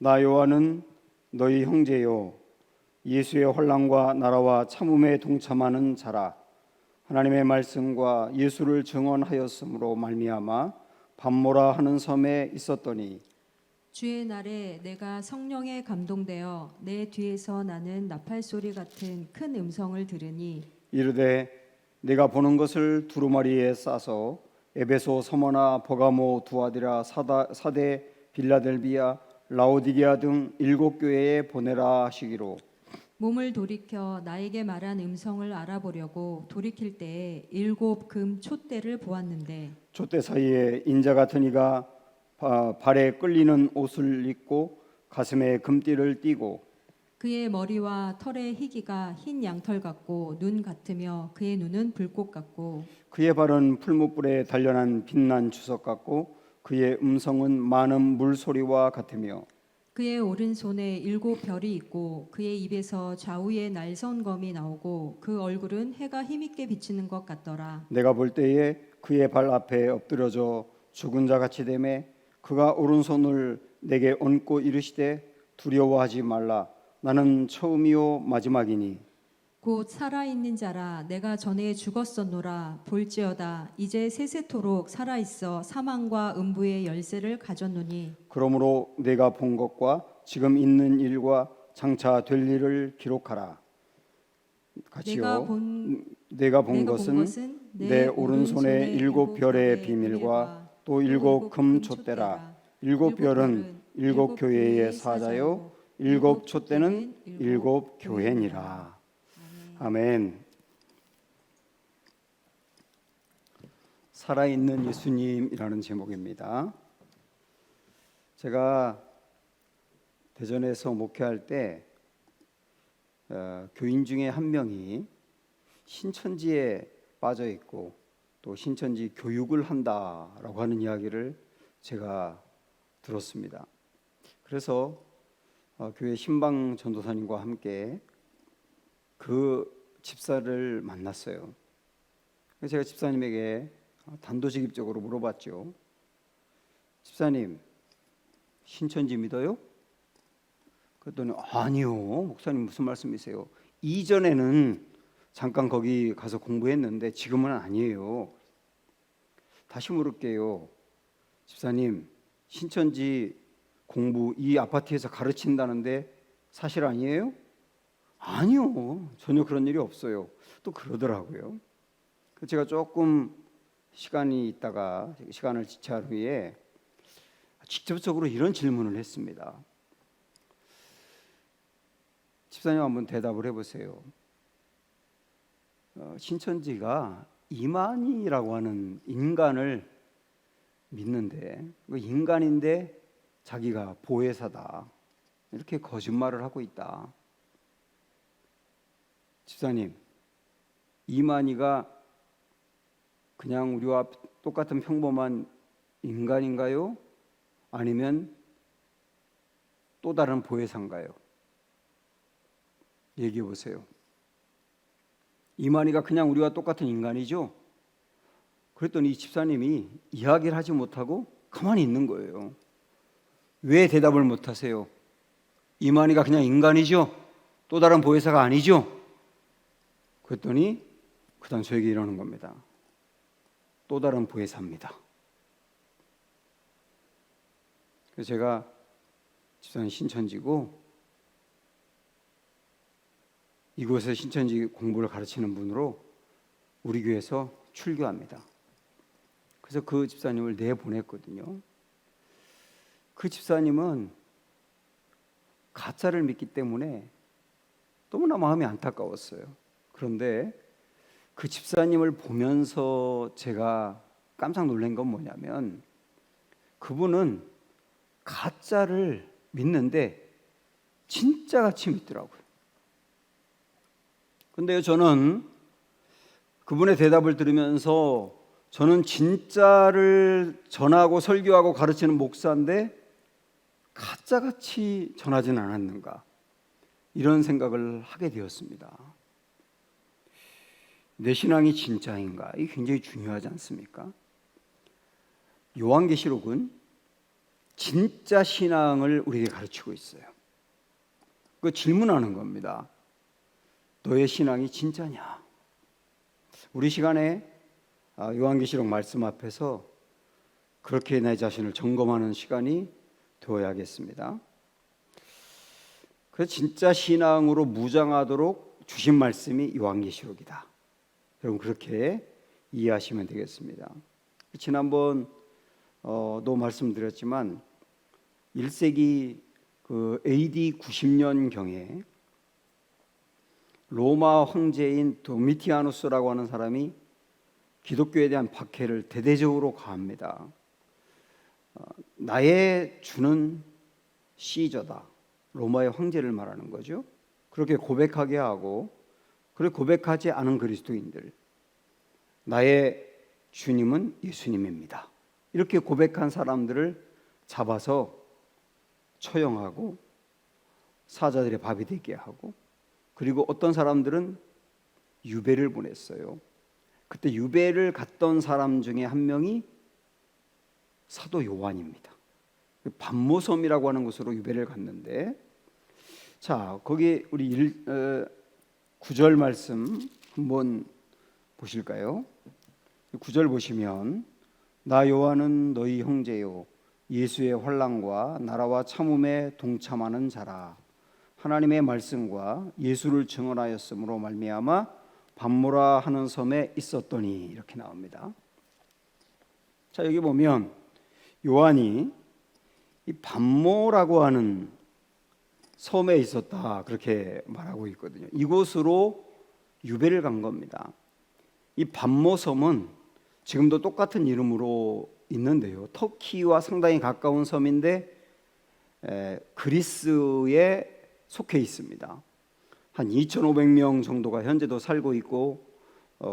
나 요한은 너희 형제요 예수의 환난과 나라와 참음에 동참하는 자라. 하나님의 말씀과 예수를 증언하였으므로 말미암아 밤모라 하는 섬에 있었더니 주의 날에 내가 성령에 감동되어 내 뒤에서 나는 나팔 소리 같은 큰 음성을 들으니 이르되 내가 보는 것을 두루마리에 싸서 에베소, 서머나, 버가모, 두아디라, 사대, 빌라델비아, 라오디게아 등 7교회에 보내라 하시기로. 몸을 돌이켜 나에게 말한 음성을 알아보려고 돌이킬 때에 7 금 촛대를 보았는데 촛대 사이에 인자 같은 이가 발에 끌리는 옷을 입고 가슴에 금띠를 띠고 그의 머리와 털의 희기가 흰 양털 같고 눈 같으며 그의 눈은 불꽃 같고 그의 발은 풀무불에 단련한 빛난 주석 같고 그의 음성은 많은 물소리와 같으며 그의 오른손에 7 별이 있고 그의 입에서 좌우에 날선검이 나오고 그 얼굴은 해가 힘있게 비치는 것 같더라. 내가 볼 때에 그의 발 앞에 엎드려져 죽은 자 같이 되매 그가 오른손을 내게 얹고 이르시되 두려워하지 말라. 나는 처음이요 마지막이니 곧 살아있는 자라 내가 전에 죽었었노라. 볼지어다 이제 세세토록 살아있어 사망과 음부의 열쇠를 가졌노니 그러므로 내가 본 것과 지금 있는 일과 장차 될 일을 기록하라. 같이요. 내가 본 것은 내 오른손에 7 별의 비밀과 또 7 금 촛대라. 7 별은 7 교회의 사자요 7 촛대는 7 교회니라. 아멘. 살아있는 예수님이라는 제목입니다. 제가 대전에서 목회할 때 교인 중에 한 명이 신천지에 빠져 있고 또 신천지 교육을 한다라고 하는 이야기를 제가 들었습니다. 그래서 교회 신방 전도사님과 함께 그 집사를 만났어요. 그래서 제가 집사님에게 단도직입적으로 물어봤죠. 집사님, 신천지 믿어요? 그랬더니 아니요, 목사님 무슨 말씀이세요? 이전에는 잠깐 거기 가서 공부했는데 지금은 아니에요. 다시 물을게요. 집사님, 신천지 공부 이 아파트에서 가르친다는데 사실 아니에요? 아니요, 전혀 그런 일이 없어요. 또 그러더라고요. 제가 조금 시간이 있다가 시간을 지체한 후에 직접적으로 이런 질문을 했습니다. 집사님 한번 대답을 해보세요. 신천지가 이만희라고 하는 인간을 믿는데 그 인간인데 자기가 보혜사다 이렇게 거짓말을 하고 있다. 집사님, 이만희가 그냥 우리와 똑같은 평범한 인간인가요? 아니면 또 다른 보혜사인가요? 얘기해 보세요. 이만희가 그냥 우리와 똑같은 인간이죠? 그랬더니 이 집사님이 이야기를 하지 못하고 가만히 있는 거예요. 왜 대답을 못하세요? 이만희가 그냥 인간이죠? 또 다른 보혜사가 아니죠? 그랬더니 그 다음 저에게 이러는 겁니다. 또 다른 보혜사입니다. 그래서 제가 집사님 신천지고 이곳에 신천지 공부를 가르치는 분으로 우리 교회에서 출교합니다. 그래서 그 집사님을 내보냈거든요. 그 집사님은 가짜를 믿기 때문에 너무나 마음이 안타까웠어요. 그런데 그 집사님을 보면서 제가 깜짝 놀란 건 뭐냐면 그분은 가짜를 믿는데 진짜같이 믿더라고요. 근데요, 저는 그분의 대답을 들으면서 저는 진짜를 전하고 설교하고 가르치는 목사인데 가짜같이 전하지는 않았는가 이런 생각을 하게 되었습니다. 내 신앙이 진짜인가? 이게 굉장히 중요하지 않습니까? 요한계시록은 진짜 신앙을 우리에게 가르치고 있어요. 그 질문하는 겁니다. 너의 신앙이 진짜냐? 우리 시간에 요한계시록 말씀 앞에서 그렇게 내 자신을 점검하는 시간이 되어야겠습니다. 그 진짜 신앙으로 무장하도록 주신 말씀이 요한계시록이다. 여러분 그렇게 이해하시면 되겠습니다. 지난번 도 말씀드렸지만 1세기 그 AD 90년경에 로마 황제인 도미티아누스라고 하는 사람이 기독교에 대한 박해를 대대적으로 가합니다. 나의 주는 시저다. 로마의 황제를 말하는 거죠. 그렇게 고백하게 하고, 그렇게 고백하지 않은 그리스도인들, 나의 주님은 예수님입니다. 이렇게 고백한 사람들을 잡아서 처형하고 사자들의 밥이 되게 하고, 그리고 어떤 사람들은 유배를 보냈어요. 그때 유배를 갔던 사람 중에 한 명이 사도 요한입니다. 반모섬이라고 하는 곳으로 유배를 갔는데, 자 거기 우리 9절 말씀 한번 보실까요? 9절 보시면 나 요한은 너희 형제요 예수의 환난과 나라와 참음에 동참하는 자라. 하나님의 말씀과 예수를 증언하였으므로 말미암아 반모라 하는 섬에 있었더니, 이렇게 나옵니다. 자 여기 보면 요한이 이 반모라고 하는 섬에 있었다, 그렇게 말하고 있거든요. 이곳으로 유배를 간 겁니다. 이 반모 섬은 지금도 똑같은 이름으로 있는데요, 터키와 상당히 가까운 섬인데 그리스에 속해 있습니다. 한 2,500명 정도가 현재도 살고 있고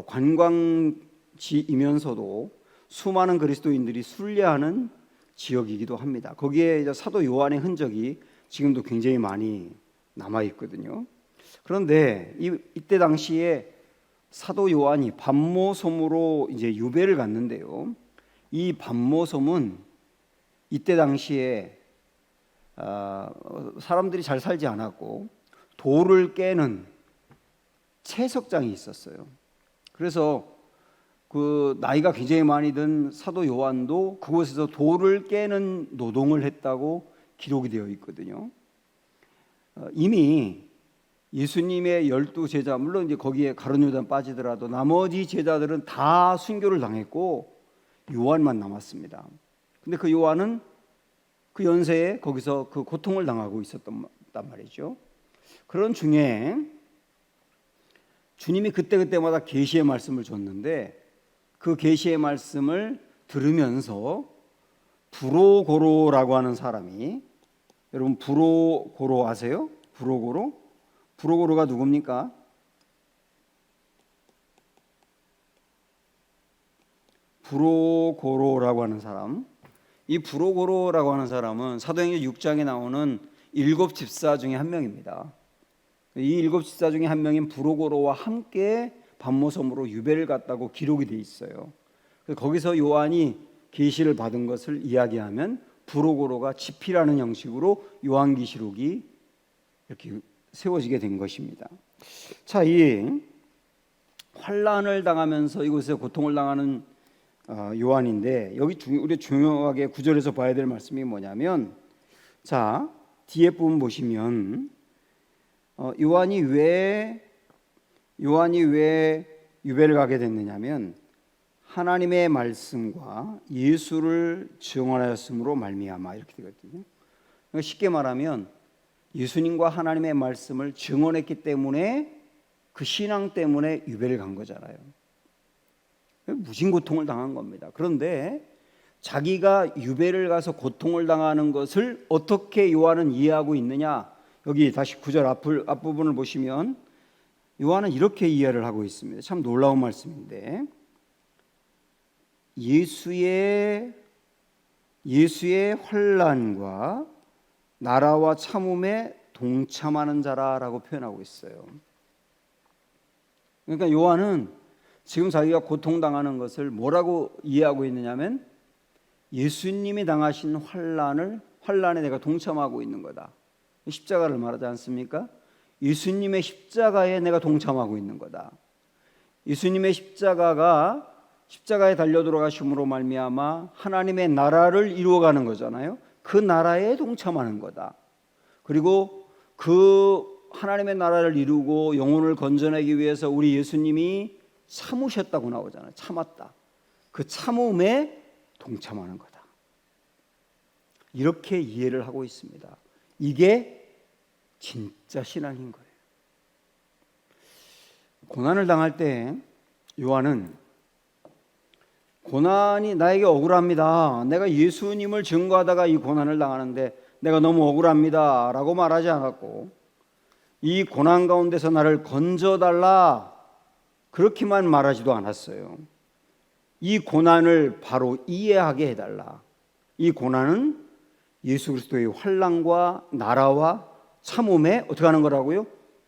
관광지이면서도 수많은 그리스도인들이 순례하는 지역이기도 합니다. 거기에 이제 사도 요한의 흔적이 지금도 굉장히 많이 남아 있거든요. 그런데 이때 당시에 사도 요한이 반모섬으로 이제 유배를 갔는데요, 이 반모섬은 이때 당시에 사람들이 잘 살지 않았고 돌을 깨는 채석장이 있었어요. 그래서 그 나이가 굉장히 많이 든 사도 요한도 그곳에서 돌을 깨는 노동을 했다고 기록이 되어 있거든요. 이미 예수님의 12제자, 물론 이제 거기에 가룟 요단 빠지더라도 나머지 제자들은 다 순교를 당했고 요한만 남았습니다. 근데 그 요한은 그 연세에 거기서 그 고통을 당하고 있었단 말이죠. 그런 중에 주님이 그때마다 계시의 말씀을 줬는데, 그 계시의 말씀을 들으면서 브로고로라고 하는 사람이, 여러분 브로고로 아세요? 브로고로가 누굽니까? 브로고로라고 하는 사람, 이 브로고로라고 하는 사람은 사도행전 6장에 나오는 7 집사 중에 한 명입니다. 이 7 집사 중에 한 명인 브로고로와 함께 반모섬으로 유배를 갔다고 기록이 돼 있어요. 거기서 요한이 계시를 받은 것을 이야기하면 브로고로가 지피라는 형식으로 요한계시록이 이렇게 세워지게 된 것입니다. 자, 이 환난을 당하면서 이곳에서 고통을 당하는 요한인데, 여기 우리 중요하게 9절에서 봐야 될 말씀이 뭐냐면, 자 뒤에 부분 보시면 요한이 왜 유배를 가게 됐느냐면 하나님의 말씀과 예수를 증언하였으므로 말미암아, 이렇게 되거든요. 그러니까 쉽게 말하면 예수님과 하나님의 말씀을 증언했기 때문에, 그 신앙 때문에 유배를 간 거잖아요. 무진 고통을 당한 겁니다. 그런데 자기가 유배를 가서 고통을 당하는 것을 어떻게 요한은 이해하고 있느냐, 여기 다시 9절 앞부분을 보시면 요한은 이렇게 이해를 하고 있습니다. 참 놀라운 말씀인데, 예수의 환난과 나라와 참음에 동참하는 자라라고 표현하고 있어요. 그러니까 요한은 지금 자기가 고통당하는 것을 뭐라고 이해하고 있느냐면 예수님이 당하신 환난에 내가 동참하고 있는 거다. 십자가를 말하지 않습니까? 예수님의 십자가에 내가 동참하고 있는 거다. 예수님의 십자가에 달려 돌아가심으로 말미암아 하나님의 나라를 이루어가는 거잖아요. 그 나라에 동참하는 거다. 그리고 그 하나님의 나라를 이루고 영혼을 건져내기 위해서 우리 예수님이 참으셨다고 나오잖아요. 참았다. 그 참음에 동참하는 거다. 이렇게 이해를 하고 있습니다. 이게 진짜 신앙인 거예요. 고난을 당할 때 요한은 고난이 나에게 억울합니다. 내가 예수님을 증거하다가 이 고난을 당하는데 내가 너무 억울합니다 라고 말하지 않았고, 이 고난 가운데서 나를 건져달라 그렇게만 말하지도 않았어요. 이 고난을 바로 이해하게 해달라. 이 고난은 예수 그리스도의 환난과 나라와 참음에 어떻게 하는 거라고요?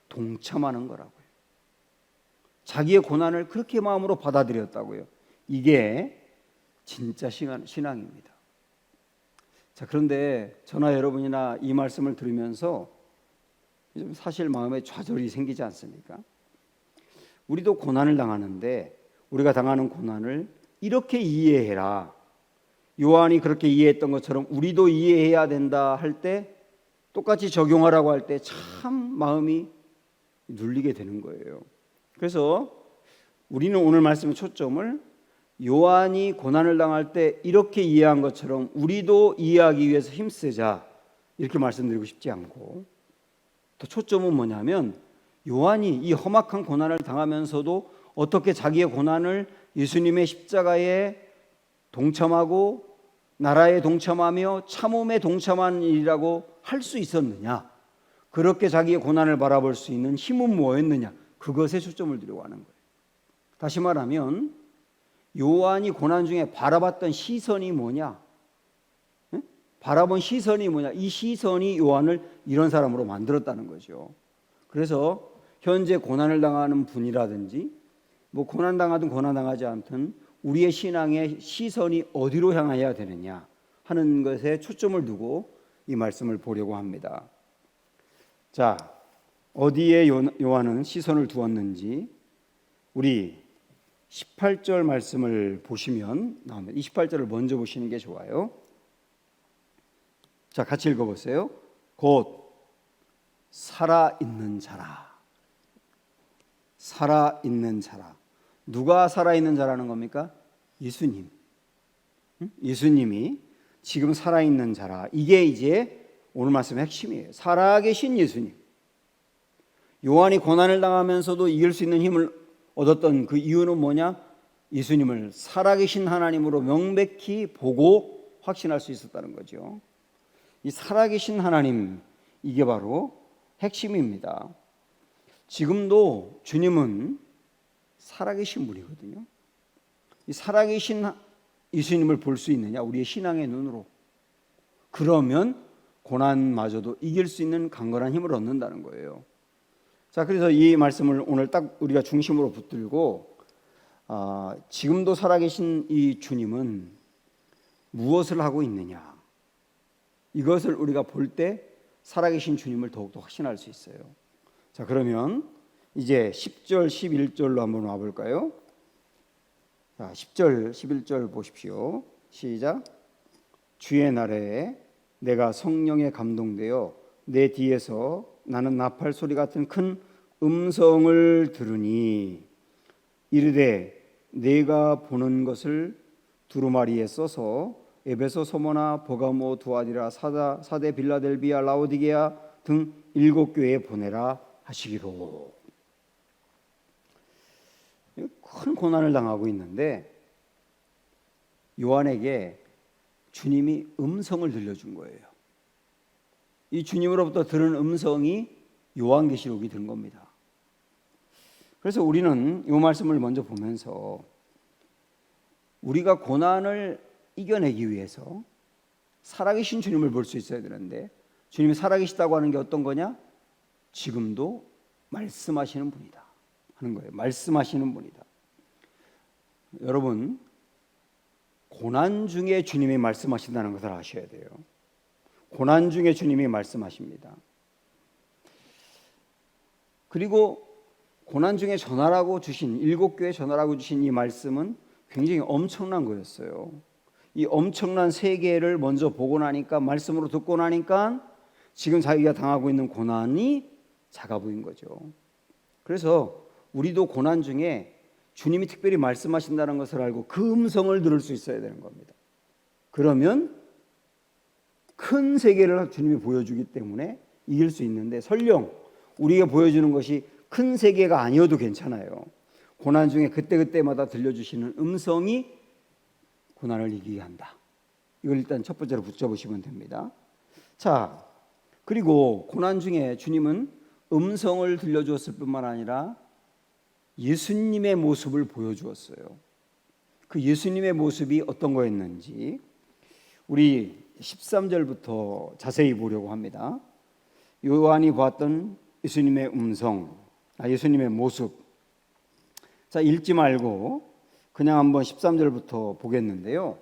동참하는 거라고요. 자기의 고난을 그렇게 마음으로 받아들였다고요. 이게 진짜 신앙입니다. 자, 그런데 저나 여러분이나 이 말씀을 들으면서 사실 마음에 좌절이 생기지 않습니까? 우리도 고난을 당하는데 우리가 당하는 고난을 이렇게 이해해라. 요한이 그렇게 이해했던 것처럼 우리도 이해해야 된다 할 때, 똑같이 적용하라고 할 때 참 마음이 눌리게 되는 거예요. 그래서 우리는 오늘 말씀의 초점을 요한이 고난을 당할 때 이렇게 이해한 것처럼 우리도 이해하기 위해서 힘쓰자, 이렇게 말씀드리고 싶지 않고, 또 초점은 뭐냐면 요한이 이 험악한 고난을 당하면서도 어떻게 자기의 고난을 예수님의 십자가에 동참하고 나라에 동참하며 참음에 동참한 일이라고 할 수 있었느냐, 그렇게 자기의 고난을 바라볼 수 있는 힘은 뭐였느냐, 그것에 초점을 두려고 하는 거예요. 다시 말하면 요한이 고난 중에 바라봤던 시선이 뭐냐, 바라본 시선이 뭐냐, 이 시선이 요한을 이런 사람으로 만들었다는 거죠. 그래서 현재 고난을 당하는 분이라든지 뭐 고난당하든 고난당하지 않든 우리의 신앙의 시선이 어디로 향해야 되느냐 하는 것에 초점을 두고 이 말씀을 보려고 합니다. 자, 어디에 요한은 시선을 두었는지 우리 18절 말씀을 보시면 나옵니다. 28절을 먼저 보시는 게 좋아요. 자, 같이 읽어보세요. 곧 살아있는 자라. 살아있는 자라. 누가 살아있는 자라는 겁니까? 예수님. 예수님이 지금 살아있는 자라. 이게 이제 오늘 말씀의 핵심이에요. 살아계신 예수님. 요한이 고난을 당하면서도 이길 수 있는 힘을 얻었던 그 이유는 뭐냐? 예수님을 살아계신 하나님으로 명백히 보고 확신할 수 있었다는 거죠. 이 살아계신 하나님, 이게 바로 핵심입니다. 지금도 주님은 살아계신 분이거든요. 이 살아계신 예수님을 볼 수 있느냐, 우리의 신앙의 눈으로. 그러면 고난마저도 이길 수 있는 강건한 힘을 얻는다는 거예요. 자, 그래서 이 말씀을 오늘 딱 우리가 중심으로 붙들고, 지금도 살아계신 이 주님은 무엇을 하고 있느냐, 이것을 우리가 볼 때 살아계신 주님을 더욱더 확신할 수 있어요. 자, 그러면 이제 10절, 11절로 한번 와볼까요? 자, 10절, 11절 보십시오. 시작. 주의 날에 내가 성령에 감동되어 내 뒤에서 나는 나팔 소리 같은 큰 음성을 들으니 이르되 내가 보는 것을 두루마리에 써서 에베소, 소모나, 버가모, 두아디라, 사데, 빌라델비아, 라오디게아 등 7교회에 보내라 하시기로. 큰 고난을 당하고 있는데 요한에게 주님이 음성을 들려준 거예요. 이 주님으로부터 들은 음성이 요한계시록이 된 겁니다. 그래서 우리는 이 말씀을 먼저 보면서 우리가 고난을 이겨내기 위해서 살아계신 주님을 볼 수 있어야 되는데, 주님이 살아계시다고 하는 게 어떤 거냐? 지금도 말씀하시는 분이다 하는 거예요. 말씀하시는 분이다. 여러분, 고난 중에 주님이 말씀하신다는 것을 아셔야 돼요. 고난 중에 주님이 말씀하십니다. 그리고 고난 중에 전하라고 주신, 7교회 전하라고 주신 이 말씀은 굉장히 엄청난 거였어요. 이 엄청난 세계를 먼저 보고 나니까, 말씀으로 듣고 나니까 지금 자기가 당하고 있는 고난이 작아 보인 거죠. 그래서 우리도 고난 중에 주님이 특별히 말씀하신다는 것을 알고 그 음성을 들을 수 있어야 되는 겁니다. 그러면 큰 세계를 주님이 보여주기 때문에 이길 수 있는데, 설령 우리가 보여주는 것이 큰 세계가 아니어도 괜찮아요. 고난 중에 그때그때마다 들려주시는 음성이 고난을 이기게 한다. 이걸 일단 첫 번째로 붙여보시면 됩니다. 자, 그리고 고난 중에 주님은 음성을 들려주었을 뿐만 아니라 예수님의 모습을 보여주었어요. 그 예수님의 모습이 어떤 거였는지 우리 13절부터 자세히 보려고 합니다. 요한이 보았던 예수님의 음성, 예수님의 모습. 자, 읽지 말고 그냥 한번 13절부터 보겠는데요.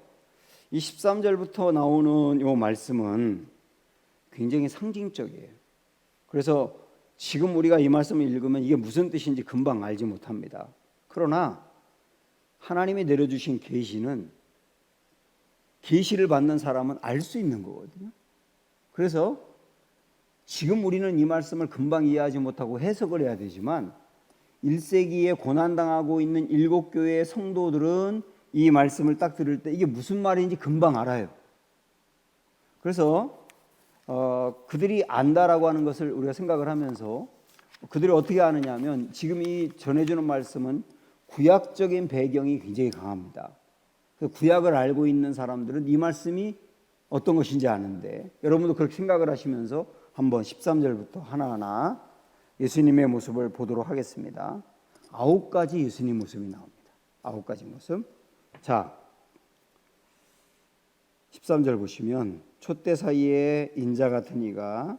이 13절부터 나오는 이 말씀은 굉장히 상징적이에요. 그래서 지금 우리가 이 말씀을 읽으면 이게 무슨 뜻인지 금방 알지 못합니다. 그러나 하나님이 내려주신 계시는, 계시를 받는 사람은 알 수 있는 거거든요. 그래서 지금 우리는 이 말씀을 금방 이해하지 못하고 해석을 해야 되지만 1세기에 고난당하고 있는 7교회의 성도들은 이 말씀을 딱 들을 때 이게 무슨 말인지 금방 알아요. 그래서 그들이 안다라고 하는 것을 우리가 생각을 하면서, 그들이 어떻게 아느냐 하면, 지금 이 전해주는 말씀은 구약적인 배경이 굉장히 강합니다. 구약을 알고 있는 사람들은 이 말씀이 어떤 것인지 아는데, 여러분도 그렇게 생각을 하시면서 한번 13절부터 하나하나 예수님의 모습을 보도록 하겠습니다. 9가지 예수님 모습이 나옵니다. 9가지 모습. 자, 13절 보시면 촛대 사이에 인자 같은 이가,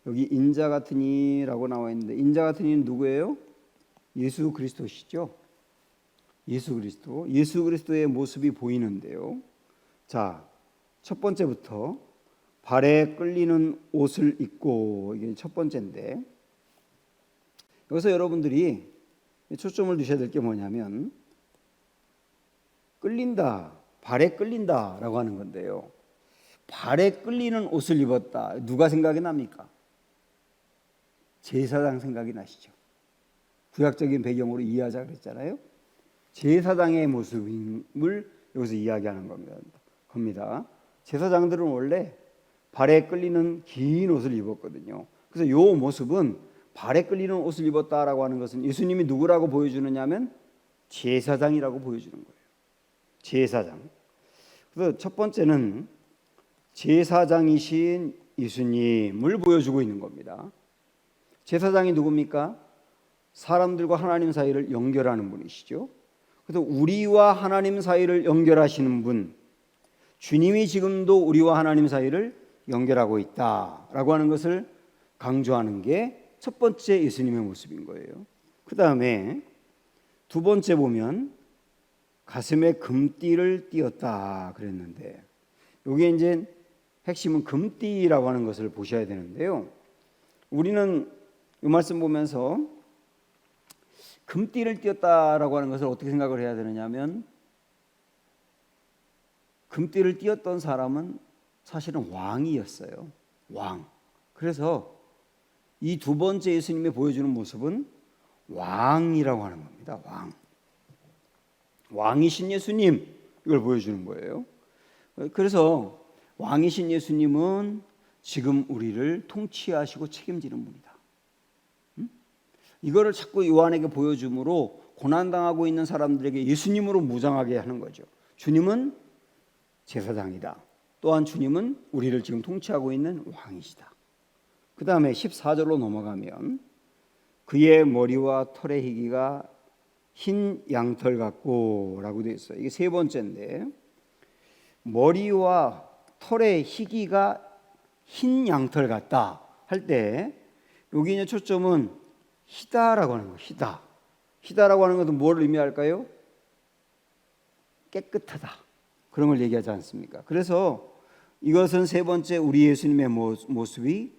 여기 인자 같은 이라고 나와 있는데, 인자 같은 이는 누구예요? 예수 그리스도시죠. 예수 그리스도. 예수 그리스도의 모습이 보이는데요. 자, 첫 번째부터 발에 끌리는 옷을 입고, 이게 첫 번째인데, 여기서 여러분들이 초점을 두셔야 될 게 뭐냐면, 끌린다, 발에 끌린다라고 하는 건데요. 발에 끌리는 옷을 입었다. 누가 생각이 납니까? 제사장 생각이 나시죠. 구약적인 배경으로 이해하자 그랬잖아요. 제사장의 모습을 여기서 이야기하는 겁니다. 제사장들은 원래 발에 끌리는 긴 옷을 입었거든요. 그래서 이 모습은, 발에 끌리는 옷을 입었다라고 하는 것은 예수님이 누구라고 보여주느냐면 제사장이라고 보여주는 거예요. 제사장. 그래서 첫 번째는 제사장이신 예수님을 보여주고 있는 겁니다. 제사장이 누굽니까? 사람들과 하나님 사이를 연결하는 분이시죠. 그래서 우리와 하나님 사이를 연결하시는 분, 주님이 지금도 우리와 하나님 사이를 연결하고 있다라고 하는 것을 강조하는 게 첫 번째 예수님의 모습인 거예요. 그 다음에 두 번째 보면 가슴에 금띠를 띠었다 그랬는데, 여기 이제 핵심은 금띠라고 하는 것을 보셔야 되는데요. 우리는 이 말씀 보면서 금띠를 띠었다라고 하는 것을 어떻게 생각을 해야 되느냐면, 금띠를 띠었던 사람은 사실은 왕이었어요. 왕. 그래서 이 두 번째 예수님이 보여주는 모습은 왕이라고 하는 겁니다. 왕. 왕이신 예수님, 이걸 보여주는 거예요. 그래서 왕이신 예수님은 지금 우리를 통치하시고 책임지는 분이다. 이거를 자꾸 요한에게 보여줌으로 고난당하고 있는 사람들에게 예수님으로 무장하게 하는 거죠. 주님은 제사장이다. 또한 주님은 우리를 지금 통치하고 있는 왕이시다. 그 다음에 14절로 넘어가면 그의 머리와 털의 희기가 흰 양털 같고 라고 되어 있어요. 이게 세 번째인데, 머리와 털의 희기가 흰 양털 같다 할 때 여기 있는 초점은 희다라고 하는 거예요. 희다라고 하는 것은 뭘 의미할까요? 깨끗하다, 그런 걸 얘기하지 않습니까? 그래서 이것은 세 번째 우리 예수님의 모습이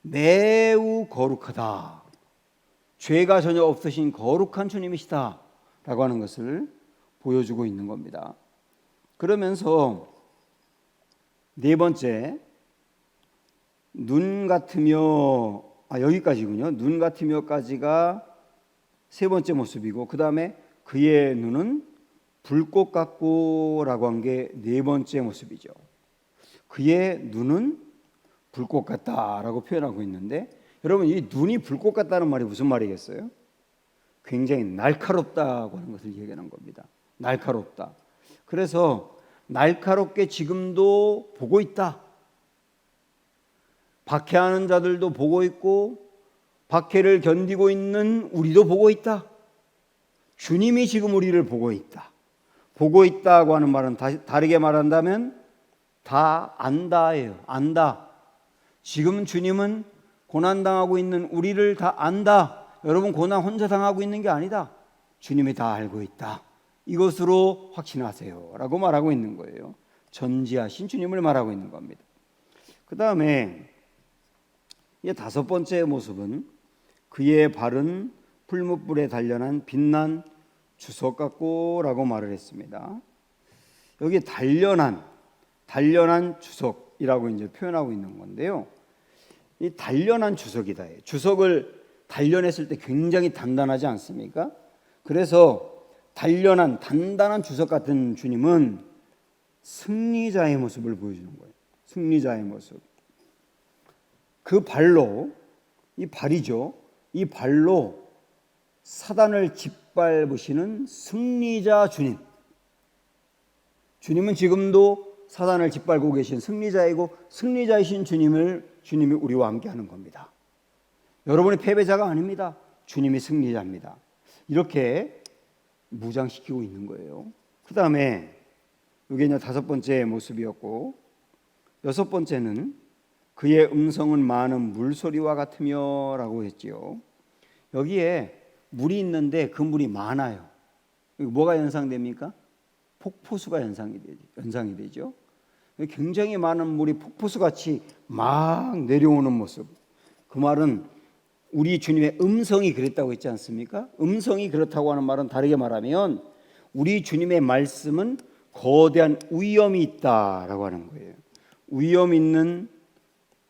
매우 거룩하다, 죄가 전혀 없으신 거룩한 주님이시다 라고 하는 것을 보여주고 있는 겁니다. 그러면서 네 번째, 눈 같으며, 여기까지군요. 눈 같으며까지가 세 번째 모습이고, 그 다음에 그의 눈은 불꽃 같고 라고 한 게 네 번째 모습이죠. 그의 눈은 불꽃 같다라고 표현하고 있는데, 여러분 이 눈이 불꽃 같다는 말이 무슨 말이겠어요? 굉장히 날카롭다고 하는 것을 얘기하는 겁니다. 날카롭다. 그래서 날카롭게 지금도 보고 있다. 박해하는 자들도 보고 있고 박해를 견디고 있는 우리도 보고 있다. 주님이 지금 우리를 보고 있다. 보고 있다고 하는 말은 다르게 말한다면 다 안다예요. 안다. 지금 주님은 고난당하고 있는 우리를 다 안다. 여러분 고난 혼자 당하고 있는 게 아니다. 주님이 다 알고 있다. 이것으로 확신하세요 라고 말하고 있는 거예요. 전지하신 주님을 말하고 있는 겁니다. 그 다음에 다섯 번째 모습은 그의 발은 풀무불에 단련한 빛난 주석 같고 라고 말을 했습니다. 여기 단련한 주석이라고 이제 표현하고 있는 건데요. 이 단련한 주석이다. 주석을 단련했을 때 굉장히 단단하지 않습니까? 그래서 단단한 주석 같은 주님은 승리자의 모습을 보여주는 거예요. 승리자의 모습. 그 발로, 이 발이죠. 이 발로 사단을 짓밟으시는 승리자 주님. 주님은 지금도 사단을 짓밟고 계신 승리자이고 승리자이신 주님이 우리와 함께 하는 겁니다. 여러분이 패배자가 아닙니다. 주님이 승리자입니다. 이렇게 무장시키고 있는 거예요. 그 다음에 이게 이제 다섯 번째 모습이었고, 여섯 번째는 그의 음성은 많은 물소리와 같으며 라고 했지요. 여기에 물이 있는데 그 물이 많아요. 뭐가 연상됩니까? 폭포수가 연상이 되죠. 굉장히 많은 물이 폭포수같이 막 내려오는 모습. 그 말은 우리 주님의 음성이 그랬다고 했지 않습니까? 음성이 그렇다고 하는 말은 다르게 말하면 우리 주님의 말씀은 거대한 위엄이 있다라고 하는 거예요. 위엄 있는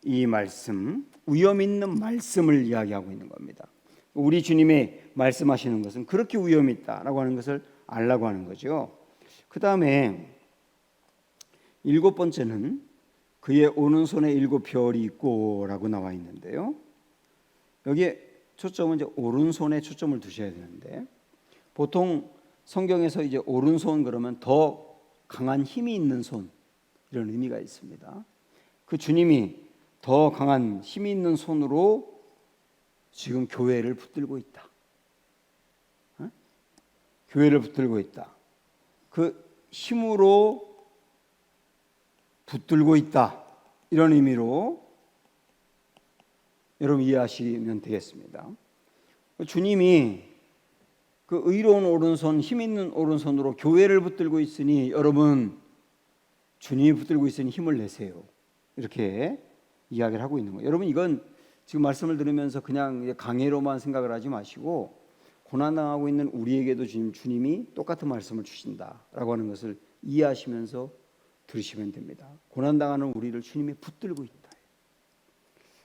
이 말씀, 위엄 있는 말씀을 이야기하고 있는 겁니다. 우리 주님의 말씀하시는 것은 그렇게 위엄이 있다라고 하는 것을 알라고 하는 거죠. 그 다음에 일곱 번째는 그의 오른손에 일곱 별이 있고 라고 나와 있는데요. 여기에 초점은 이제 오른손에 초점을 두셔야 되는데, 보통 성경에서 이제 오른손 그러면 더 강한 힘이 있는 손, 이런 의미가 있습니다. 그 주님이 더 강한 힘이 있는 손으로 지금 교회를 붙들고 있다. 교회를 붙들고 있다. 그 힘으로 붙들고 있다. 이런 의미로 여러분 이해하시면 되겠습니다. 주님이 그 의로운 오른손, 힘 있는 오른손으로 교회를 붙들고 있으니 여러분 주님이 붙들고 있으니 힘을 내세요. 이렇게 이야기를 하고 있는 거예요. 여러분 이건 지금 말씀을 들으면서 그냥 강해로만 생각을 하지 마시고 고난당하고 있는 우리에게도 주님이 똑같은 말씀을 주신다라고 하는 것을 이해하시면서 들으시면 됩니다. 고난당하는 우리를 주님이 붙들고 있다.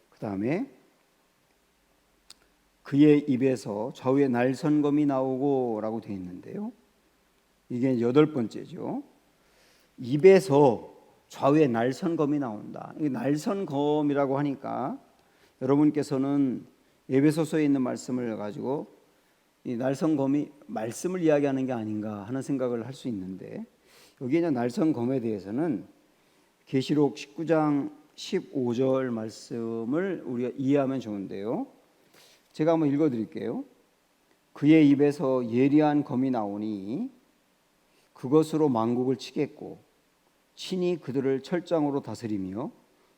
그 다음에 그의 입에서 좌우에 날선검이 나오고 라고 되어 있는데요. 이게 여덟 번째죠. 입에서 좌우에 날선검이 나온다. 이 날선검이라고 하니까 여러분께서는 에베소서에 있는 말씀을 가지고 이 날선검이 말씀을 이야기하는 게 아닌가 하는 생각을 할 수 있는데, 여기에 있는 날선검에 대해서는 계시록 19장 15절 말씀을 우리가 이해하면 좋은데요. 제가 한번 읽어드릴게요. 그의 입에서 예리한 검이 나오니 그것으로 만국을 치겠고 친히 그들을 철장으로 다스리며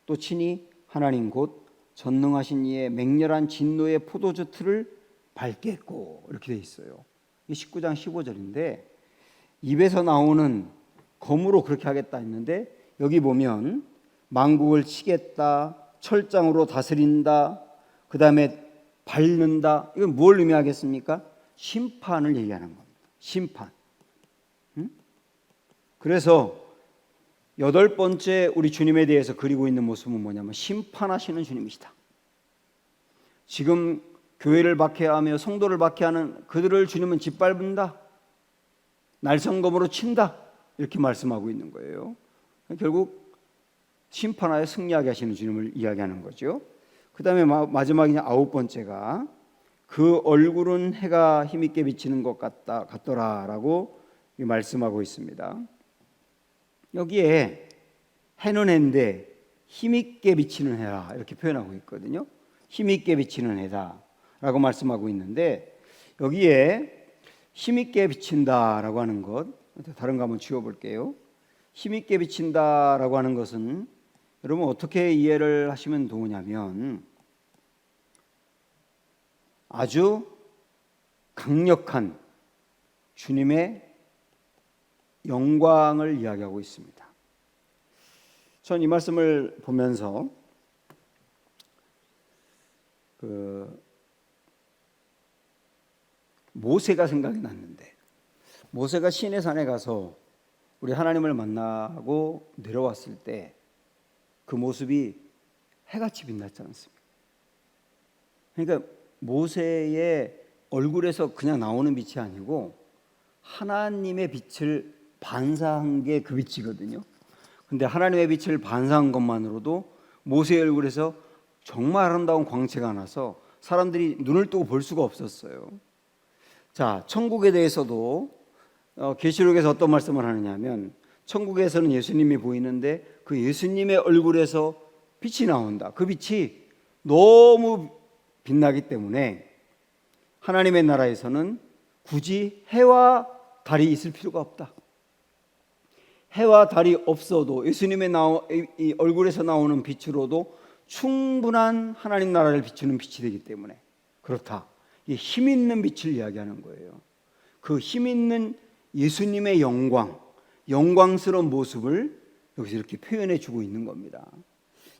또 친히 하나님 곧 전능하신 이의 맹렬한 진노의 포도주 틀을 밟겠고, 이렇게 돼 있어요. 이 19장 15절인데 입에서 나오는 검으로 그렇게 하겠다 했는데 여기 보면 만국을 치겠다, 철장으로 다스린다, 그 다음에 밟는다. 이건 뭘 의미하겠습니까? 심판을 얘기하는 겁니다. 심판. 그래서 8번째 우리 주님에 대해서 그리고 있는 모습은 뭐냐면 심판하시는 주님이시다. 지금 교회를 박해하며 성도를 박해하는 그들을 주님은 짓밟는다, 날성검으로 친다, 이렇게 말씀하고 있는 거예요. 결국 심판하여 승리하게 하시는 주님을 이야기하는 거죠. 그 다음에 마지막에 9번째가 그 얼굴은 해가 힘있게 비치는 것 같더라라고 말씀하고 있습니다. 여기에 해는 해인데 힘있게 비치는 해라 이렇게 표현하고 있거든요. 힘있게 비치는 해다라고 말씀하고 있는데 여기에 힘있게 비친다라고 하는 것, 다른 거 한번 지워볼게요. 힘있게 비친다라고 하는 것은 여러분 어떻게 이해를 하시면 좋으냐면 아주 강력한 주님의 영광을 이야기하고 있습니다. 전 이 말씀을 보면서 모세가 생각이 났는데, 모세가 시내산에 가서 우리 하나님을 만나고 내려왔을 때 그 모습이 해같이 빛났지 않습니까? 그러니까 모세의 얼굴에서 그냥 나오는 빛이 아니고 하나님의 빛을 반사한 게 그 빛이거든요. 근데 하나님의 빛을 반사한 것만으로도 모세의 얼굴에서 정말 아름다운 광채가 나서 사람들이 눈을 뜨고 볼 수가 없었어요. 자, 천국에 대해서도 계시록에서 어떤 말씀을 하느냐면 천국에서는 예수님이 보이는데 그 예수님의 얼굴에서 빛이 나온다. 그 빛이 너무 빛나기 때문에 하나님의 나라에서는 굳이 해와 달이 있을 필요가 없다. 해와 달이 없어도 예수님의 이 얼굴에서 나오는 빛으로도 충분한 하나님 나라를 비추는 빛이 되기 때문에 그렇다. 이 힘 있는 빛을 이야기하는 거예요. 그 힘 있는 예수님의 영광스러운 모습을 여기서 이렇게 표현해 주고 있는 겁니다.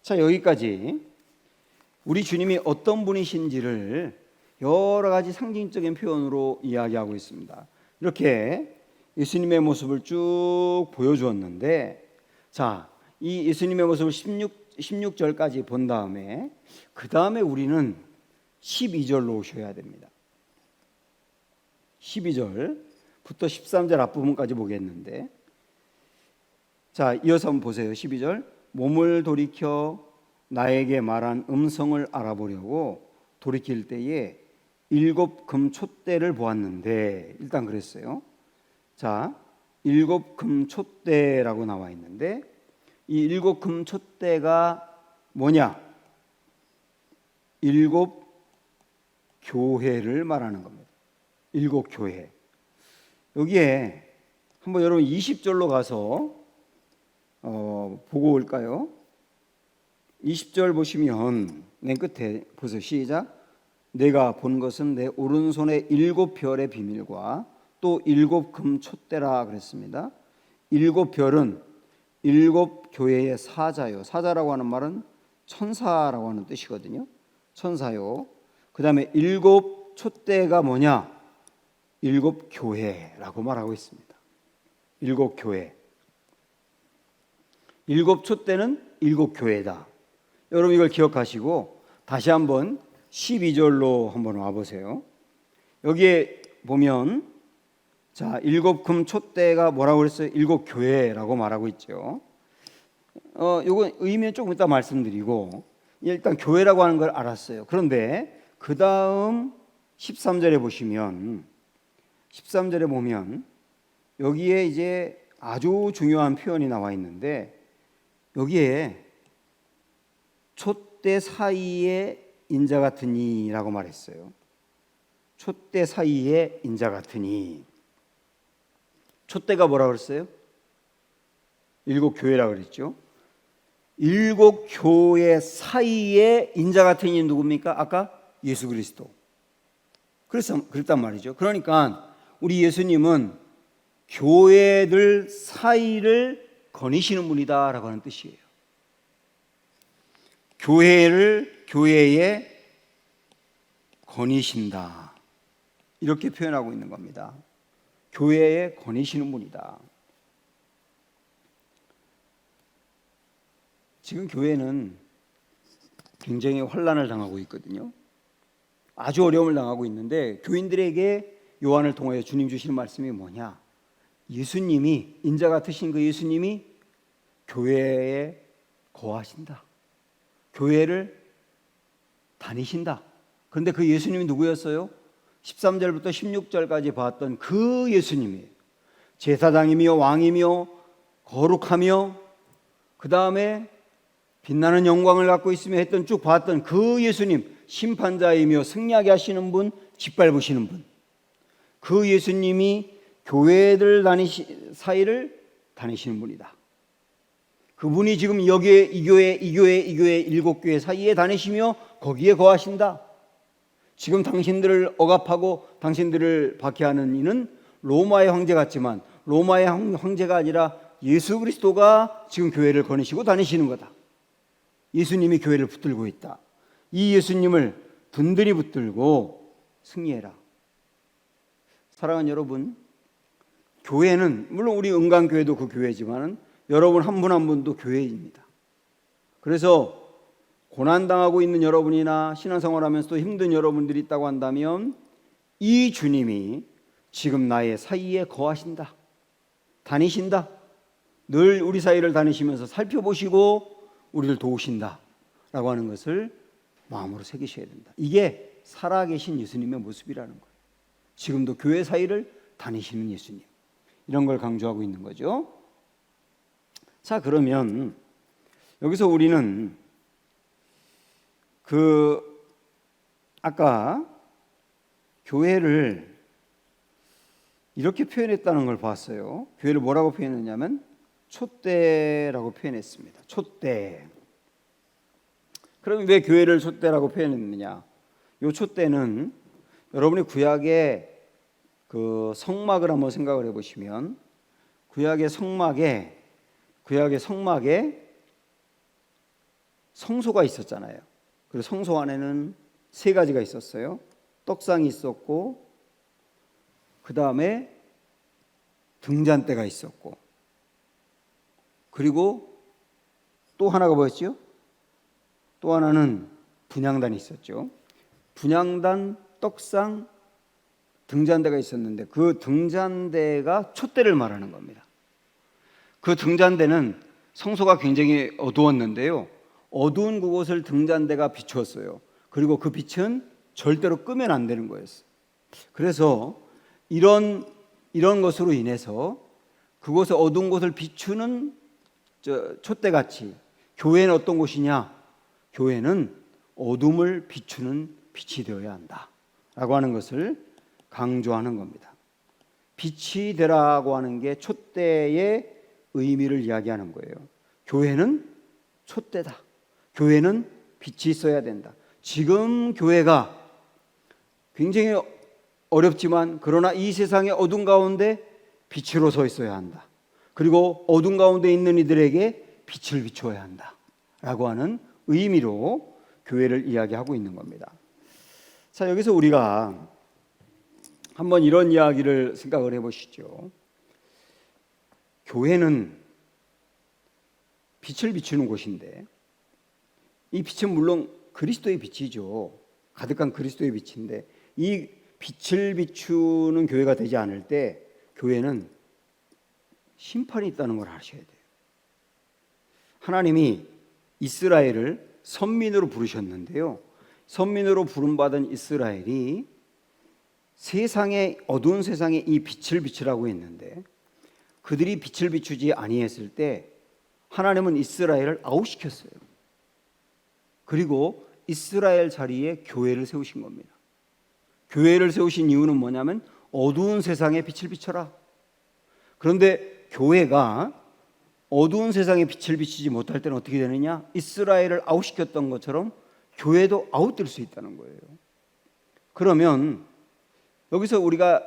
자, 여기까지 우리 주님이 어떤 분이신지를 여러 가지 상징적인 표현으로 이야기하고 있습니다. 이렇게 예수님의 모습을 쭉 보여주었는데, 자, 이 예수님의 모습을 16절까지 본 다음에 그 다음에 우리는 12절로 오셔야 됩니다. 12절부터 13절 앞부분까지 보겠는데, 자, 이어서 한번 보세요. 12절. 몸을 돌이켜 나에게 말한 음성을 알아보려고 돌이킬 때에 7 금촛대를 보았는데, 일단 그랬어요. 자, 7 금촛대라고 나와 있는데 이 7 금촛대가 뭐냐? 7 교회를 말하는 겁니다. 7 교회. 여기에 한번 여러분 20절로 가서 보고 올까요? 20절 보시면 맨 끝에 보세요. 시작. 내가 본 것은 내 오른손에 7 별의 비밀과 또 7 금촛대라 그랬습니다. 7 별은 7 교회의 사자요. 사자라고 하는 말은 천사라고 하는 뜻이거든요. 천사요. 그 다음에 7 촛대가 뭐냐? 7 교회라고 말하고 있습니다. 7 교회. 7 촛대는 7 교회다. 여러분 이걸 기억하시고 다시 한번 12절로 한번 와보세요. 여기에 보면 자, 7 금촛대가 뭐라고 그랬어요? 7 교회라고 말하고 있죠. 요거 의미는 조금 이따 말씀드리고 일단 교회라고 하는 걸 알았어요. 그런데 그 다음 13절에 보시면 13절에 보면 여기에 이제 아주 중요한 표현이 나와 있는데 여기에 촛대 사이에 인자 같으니라고 말했어요. 촛대 사이에 인자 같으니. 촛대가 뭐라고 그랬어요? 7 교회라고 그랬죠. 7 교회 사이에 인자 같으니 누굽니까? 아까 예수 그리스도. 그래서 그랬단 말이죠. 그러니까 우리 예수님은 교회들 사이를 거니시는 분이다라고 하는 뜻이에요. 교회에 거니신다, 이렇게 표현하고 있는 겁니다. 교회에 거니시는 분이다. 지금 교회는 굉장히 환난을 당하고 있거든요. 아주 어려움을 당하고 있는데, 교인들에게 요한을 통하여 주님 주시는 말씀이 뭐냐? 예수님이, 인자 같으신 그 예수님이 교회에 거하신다, 교회를 다니신다. 그런데 그 예수님이 누구였어요? 13절부터 16절까지 봤던 그 예수님이에요. 제사장이며 왕이며 거룩하며 그 다음에 빛나는 영광을 갖고 있으며 했던 쭉 봤던 그 예수님, 심판자이며 승리하게 하시는 분, 짓밟으시는 분, 그 예수님이 교회들 사이를 다니시는 분이다. 그분이 지금 여기에 이 교회 7교회 사이에 다니시며 거기에 거하신다. 지금 당신들을 억압하고 당신들을 박해하는 이는 로마의 황제 같지만 로마의 황제가 아니라 예수 그리스도가 지금 교회를 거니시고 다니시는 거다. 예수님이 교회를 붙들고 있다. 이 예수님을 든든히 붙들고 승리해라. 사랑하는 여러분, 교회는 물론 우리 은강교회도 그 교회지만 여러분 한 분 한 분도 교회입니다. 그래서 고난당하고 있는 여러분이나 신앙생활하면서도 힘든 여러분들이 있다고 한다면 이 주님이 지금 나의 사이에 거하신다, 다니신다, 늘 우리 사이를 다니시면서 살펴보시고 우리를 도우신다 라고 하는 것을 마음으로 새기셔야 된다. 이게 살아계신 예수님의 모습이라는 거예요. 지금도 교회 사이를 다니시는 예수님, 이런 걸 강조하고 있는 거죠. 자, 그러면 여기서 우리는 아까 교회를 이렇게 표현했다는 걸 봤어요. 교회를 뭐라고 표현했냐면 촛대라고 표현했습니다. 촛대. 그럼 왜 교회를 촛대라고 표현했느냐? 이 촛대는 여러분이 구약의 그 성막을 한번 생각을 해보시면 구약의 성막에 성소가 있었잖아요. 그리고 성소 안에는 세 가지가 있었어요. 떡상이 있었고, 그 다음에 등잔대가 있었고, 그리고 또 하나가 뭐였죠? 또 하나는 분향단이 있었죠. 분향단, 떡상, 등잔대가 있었는데 그 등잔대가 촛대를 말하는 겁니다. 그 등잔대는 성소가 굉장히 어두웠는데요, 어두운 그곳을 등잔대가 비추었어요. 그리고 그 빛은 절대로 끄면 안 되는 거였어요. 그래서 이런 것으로 인해서 그곳의 어두운 곳을 비추는 촛대같이 교회는 어떤 곳이냐? 교회는 어둠을 비추는 빛이 되어야 한다 라고 하는 것을 강조하는 겁니다. 빛이 되라고 하는 게 촛대의 의미를 이야기하는 거예요. 교회는 촛대다. 교회는 빛이 있어야 된다. 지금 교회가 굉장히 어렵지만 그러나 이 세상의 어둠 가운데 빛으로 서 있어야 한다. 그리고 어둠 가운데 있는 이들에게 빛을 비추어야 한다 라고 하는 의미로 교회를 이야기하고 있는 겁니다. 자, 여기서 우리가 한번 이런 이야기를 생각을 해보시죠. 교회는 빛을 비추는 곳인데 이 빛은 물론 그리스도의 빛이죠. 가득한 그리스도의 빛인데 이 빛을 비추는 교회가 되지 않을 때 교회는 심판이 있다는 걸 아셔야 돼요. 하나님이 이스라엘을 선민으로 부르셨는데요, 선민으로 부름받은 이스라엘이 어두운 세상에 이 빛을 비추라고 했는데 그들이 빛을 비추지 아니했을 때 하나님은 이스라엘을 아웃시켰어요. 그리고 이스라엘 자리에 교회를 세우신 겁니다. 교회를 세우신 이유는 뭐냐면 어두운 세상에 빛을 비춰라. 그런데 교회가 어두운 세상에 빛을 비치지 못할 때는 어떻게 되느냐? 이스라엘을 아웃시켰던 것처럼 교회도 아웃될 수 있다는 거예요. 그러면 여기서 우리가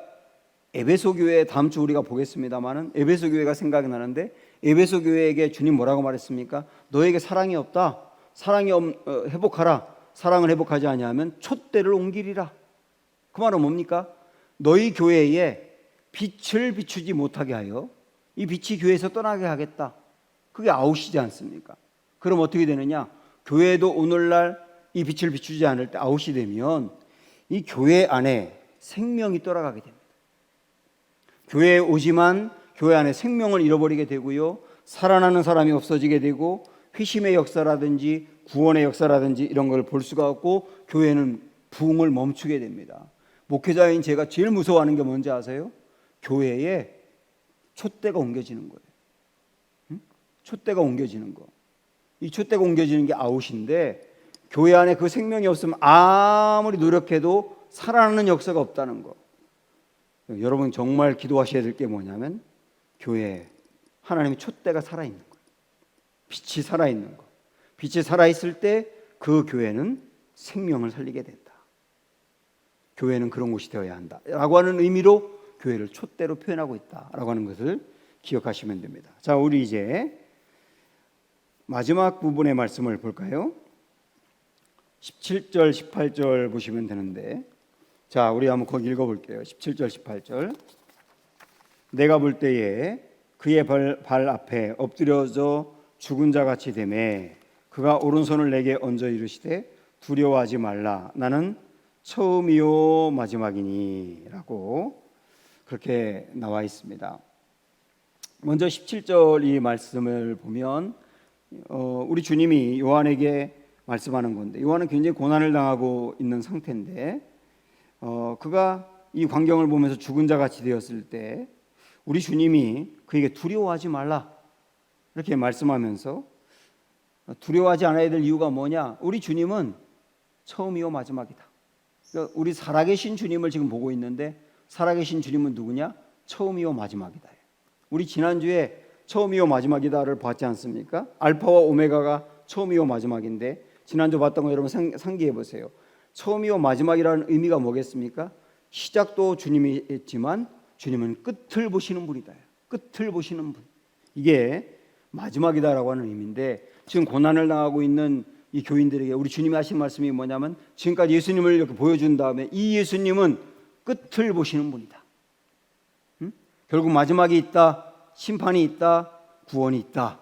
에베소 교회 다음 주 우리가 보겠습니다만은 에베소 교회가 생각이 나는데 에베소 교회에게 주님 뭐라고 말했습니까? 너에게 사랑이 없다. 회복하라. 사랑을 회복하지 아니하면 촛대를 옮기리라. 그 말은 뭡니까? 너희 교회에 빛을 비추지 못하게 하여 이 빛이 교회에서 떠나게 하겠다. 그게 아웃이지 않습니까? 그럼 어떻게 되느냐? 교회도 오늘날 이 빛을 비추지 않을 때 아웃이 되면 이 교회 안에 생명이 떠나가게 됩니다. 교회에 오지만 교회 안에 생명을 잃어버리게 되고요. 살아나는 사람이 없어지게 되고 회심의 역사라든지 구원의 역사라든지 이런 걸 볼 수가 없고 교회는 부흥을 멈추게 됩니다. 목회자인 제가 제일 무서워하는 게 뭔지 아세요? 교회에 촛대가 옮겨지는 거예요. 촛대가 옮겨지는 거. 이 촛대가 옮겨지는 게 아웃인데 교회 안에 그 생명이 없으면 아무리 노력해도 살아나는 역사가 없다는 거. 여러분 정말 기도하셔야 될 게 뭐냐면 교회에 하나님의 촛대가 살아있는 거예요. 빛이 살아있는 거. 빛이 살아있을 때 그 교회는 생명을 살리게 된다. 교회는 그런 곳이 되어야 한다 라고 하는 의미로 교회를 촛대로 표현하고 있다라고 하는 것을 기억하시면 됩니다. 자, 우리 이제 마지막 부분의 말씀을 볼까요? 17절 18절 보시면 되는데, 자, 우리 한번 거기 읽어볼게요. 17절 18절. 내가 볼 때에 그의 발 앞에 엎드려져 죽은 자같이 되매 그가 오른손을 내게 얹어 이르시되 두려워하지 말라. 나는 처음이요 마지막이니 라고 그렇게 나와 있습니다. 먼저 17절 이 말씀을 보면 우리 주님이 요한에게 말씀하는 건데, 요한은 굉장히 고난을 당하고 있는 상태인데 그가 이 광경을 보면서 죽은 자같이 되었을 때 우리 주님이 그에게 두려워하지 말라 이렇게 말씀하면서, 두려워하지 않아야 될 이유가 뭐냐? 우리 주님은 처음이요 마지막이다. 그러니까 우리 살아계신 주님을 지금 보고 있는데 살아계신 주님은 누구냐? 처음이요 마지막이다. 우리 지난주에 처음이요 마지막이다를 봤지 않습니까? 알파와 오메가가 처음이요 마지막인데 지난주 봤던 거 여러분 상기해 보세요. 처음이요 마지막이라는 의미가 뭐겠습니까? 시작도 주님이 했지만 주님은 끝을 보시는 분이다. 끝을 보시는 분. 이게 마지막이다라고 하는 의미인데, 지금 고난을 당하고 있는 이 교인들에게 우리 주님이 하신 말씀이 뭐냐면, 지금까지 예수님을 이렇게 보여준 다음에 이 예수님은 끝을 보시는 분이다. 결국 마지막이 있다, 심판이 있다, 구원이 있다.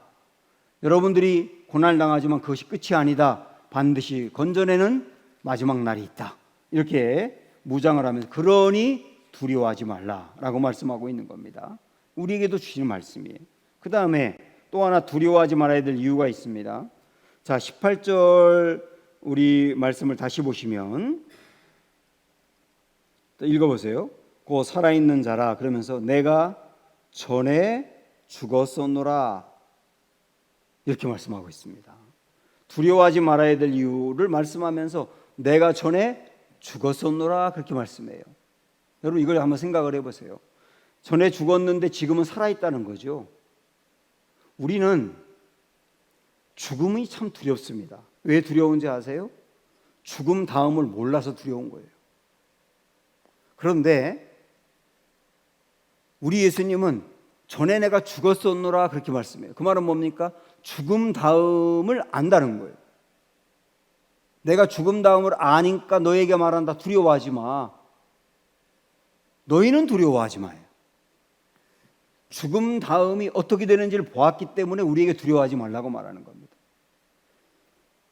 여러분들이 고난을 당하지만 그것이 끝이 아니다. 반드시 건져내는 마지막 날이 있다. 이렇게 무장을 하면서 그러니 두려워하지 말라라고 말씀하고 있는 겁니다. 우리에게도 주시는 말씀이에요. 그 다음에 또 하나 두려워하지 말아야 될 이유가 있습니다. 자, 18절 우리 말씀을 다시 보시면 읽어보세요. 그 살아있는 자라 그러면서 내가 전에 죽었었노라 이렇게 말씀하고 있습니다. 두려워하지 말아야 될 이유를 말씀하면서 내가 전에 죽었었노라 그렇게 말씀해요. 여러분 이걸 한번 생각을 해보세요. 전에 죽었는데 지금은 살아있다는 거죠. 우리는 죽음이 참 두렵습니다. 왜 두려운지 아세요? 죽음 다음을 몰라서 두려운 거예요. 그런데 우리 예수님은 전에 내가 죽었었노라 그렇게 말씀해요. 그 말은 뭡니까? 죽음 다음을 안다는 거예요. 내가 죽음 다음을 아니까 너에게 말한다. 두려워하지 마. 너희는 두려워하지 마요. 죽음 다음이 어떻게 되는지를 보았기 때문에 우리에게 두려워하지 말라고 말하는 겁니다.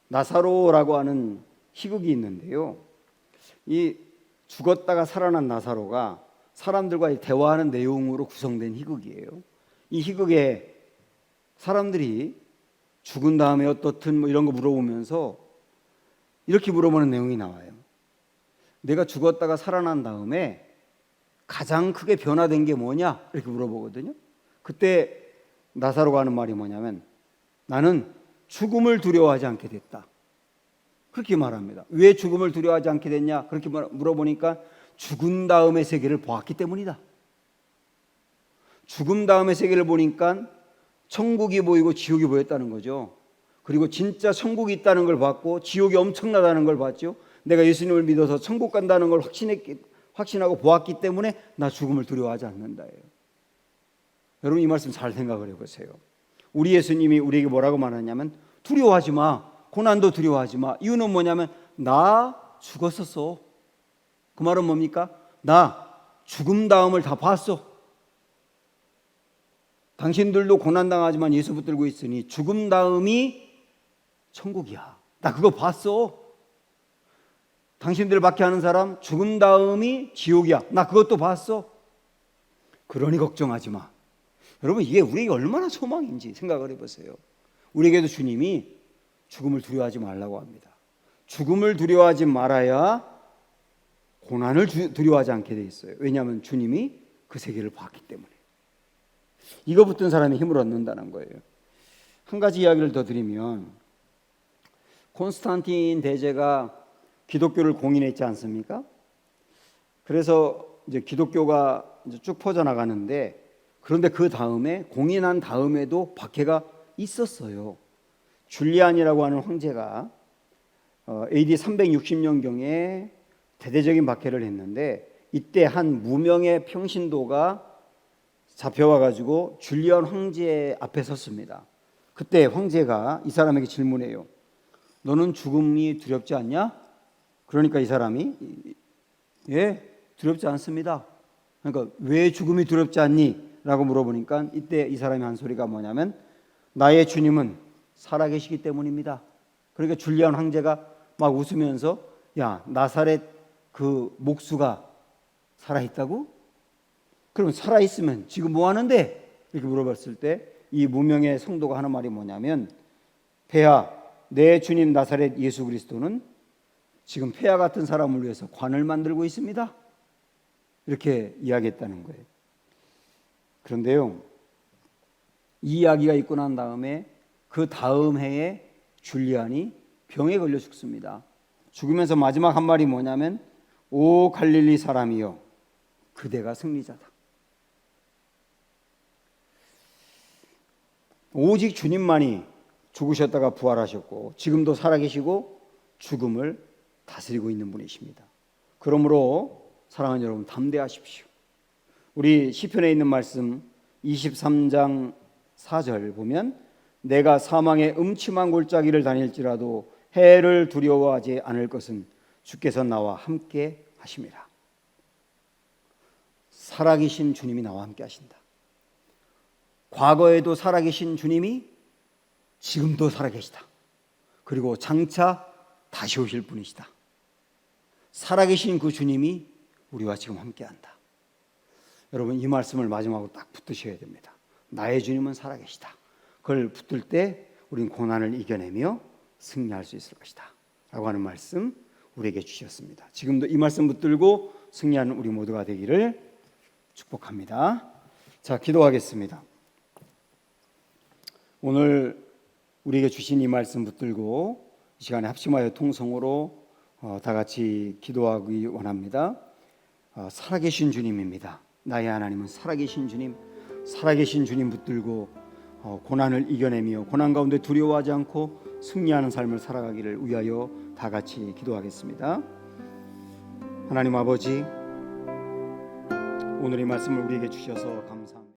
나사로라고 하는 희극이 있는데요. 이 죽었다가 살아난 나사로가 사람들과 대화하는 내용으로 구성된 희극이에요. 이 희극에 사람들이 죽은 다음에 어떻든 뭐 이런 거 물어보면서 이렇게 물어보는 내용이 나와요. 내가 죽었다가 살아난 다음에 가장 크게 변화된 게 뭐냐? 이렇게 물어보거든요. 그때 나사로가 하는 말이 뭐냐면 나는 죽음을 두려워하지 않게 됐다. 그렇게 말합니다. 왜 죽음을 두려워하지 않게 됐냐? 그렇게 물어보니까 죽은 다음의 세계를 보았기 때문이다. 죽음 다음의 세계를 보니까 천국이 보이고 지옥이 보였다는 거죠. 그리고 진짜 천국이 있다는 걸 봤고 지옥이 엄청나다는 걸 봤죠. 내가 예수님을 믿어서 천국 간다는 걸 확신하고 보았기 때문에 나 죽음을 두려워하지 않는다예요. 여러분 이 말씀 잘 생각을 해보세요. 우리 예수님이 우리에게 뭐라고 말하냐면 두려워하지 마. 고난도 두려워하지 마. 이유는 뭐냐면 나 죽었었어. 그 말은 뭡니까? 나 죽음 다음을 다 봤어. 당신들도 고난당하지만 예수 붙들고 있으니 죽음 다음이 천국이야. 나 그거 봤어. 당신들 박해하는 사람 죽음 다음이 지옥이야. 나 그것도 봤어. 그러니 걱정하지 마. 여러분 이게 우리에게 얼마나 소망인지 생각을 해보세요. 우리에게도 주님이 죽음을 두려워하지 말라고 합니다. 죽음을 두려워하지 말아야 고난을 두려워하지 않게 돼 있어요. 왜냐하면 주님이 그 세계를 봤기 때문에. 이거 붙든 사람이 힘을 얻는다는 거예요. 한 가지 이야기를 더 드리면 콘스탄틴 대제가 기독교를 공인했지 않습니까? 그래서 이제 기독교가 이제 쭉 퍼져나가는데 그런데 그 다음에 공인한 다음에도 박해가 있었어요. 줄리안이라고 하는 황제가 AD 360년경에 대대적인 박해를 했는데 이때 한 무명의 평신도가 잡혀와가지고 줄리안 황제 앞에 섰습니다. 그때 황제가 이 사람에게 질문해요. 너는 죽음이 두렵지 않냐? 그러니까 이 사람이 예, 두렵지 않습니다. 그러니까 왜 죽음이 두렵지 않니? 라고 물어보니까 이때 이 사람이 한 소리가 뭐냐면 나의 주님은 살아계시기 때문입니다. 그러니까 줄리안 황제가 막 웃으면서 야 나사렛 그 목수가 살아있다고? 그럼 살아있으면 지금 뭐 하는데? 이렇게 물어봤을 때 이 무명의 성도가 하는 말이 뭐냐면 폐하 내 주님 나사렛 예수 그리스도는 지금 폐하 같은 사람을 위해서 관을 만들고 있습니다. 이렇게 이야기했다는 거예요. 그런데요 이 이야기가 있고 난 다음에 그 다음 해에 줄리안이 병에 걸려 죽습니다. 죽으면서 마지막 한 말이 뭐냐면 오 갈릴리 사람이여 그대가 승리자다. 오직 주님만이 죽으셨다가 부활하셨고 지금도 살아계시고 죽음을 다스리고 있는 분이십니다. 그러므로 사랑하는 여러분 담대하십시오. 우리 시편에 있는 말씀 23장 4절 보면 내가 사망의 음침한 골짜기를 다닐지라도 해를 두려워하지 않을 것은 주께서 나와 함께 하심이라. 살아계신 주님이 나와 함께 하신다. 과거에도 살아계신 주님이 지금도 살아계시다. 그리고 장차 다시 오실 분이시다. 살아계신 그 주님이 우리와 지금 함께한다. 여러분 이 말씀을 마지막으로 딱 붙드셔야 됩니다. 나의 주님은 살아계시다. 그걸 붙들 때 우리는 고난을 이겨내며 승리할 수 있을 것이다 라고 하는 말씀 우리에게 주셨습니다. 지금도 이 말씀 붙들고 승리하는 우리 모두가 되기를 축복합니다. 자, 기도하겠습니다. 오늘 우리에게 주신 이 말씀 붙들고 이 시간에 합심하여 통성으로 다 같이 기도하기 원합니다. 살아계신 주님입니다. 나의 하나님은 살아계신 주님, 살아계신 주님 붙들고 고난을 이겨내며 고난 가운데 두려워하지 않고 승리하는 삶을 살아가기를 위하여 다 같이 기도하겠습니다. 하나님 아버지, 오늘 이 말씀을 우리에게 주셔서 감사합니다.